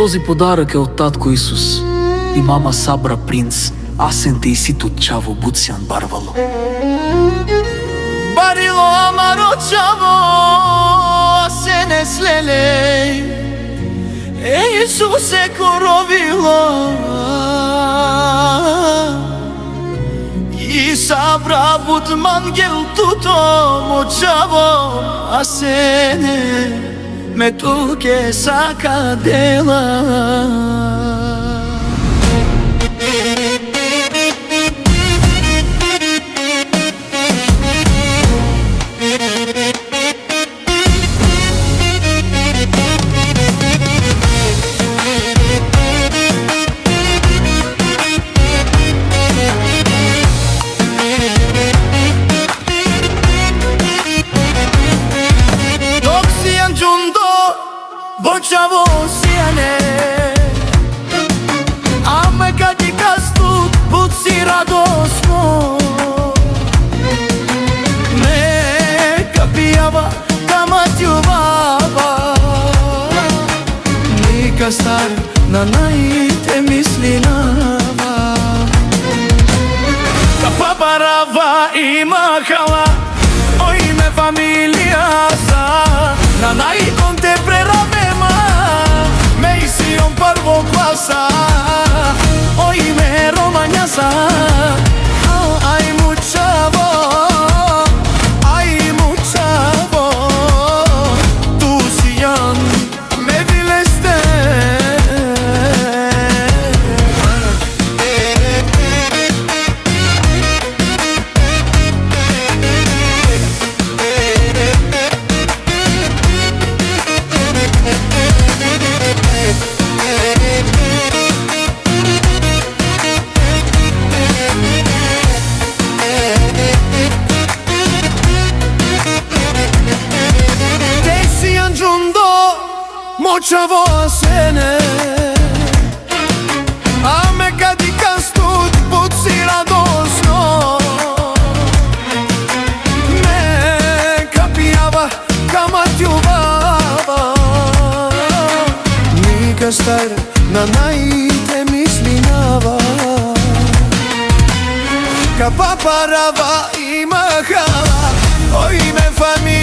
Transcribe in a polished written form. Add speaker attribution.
Speaker 1: Този подарък е от татко Исус и мама Сабра принц, асенте и сито чаво буцјан барвало.
Speaker 2: Барило амаро чаво, асене слеле, Исусе коровило, и Сабра бутман гел туто мочаво, асене ме туке сака дела. Bočavo sjene, a me kad ti kastut buci radosno, neka pijava kamatju baba, nika star na najte misli nava, ka paparava i mahala, o ime familija sa, na najkom te preravema, me si on prvo klasa, o ime Romanjasa, aj mučavo, tu si jan, me vileste. Močavo sene, a me kad ti kastut buci radosno, neka pijava kamatju baba, nika star na najte misli nava, ka paparava i mahala, o ime familija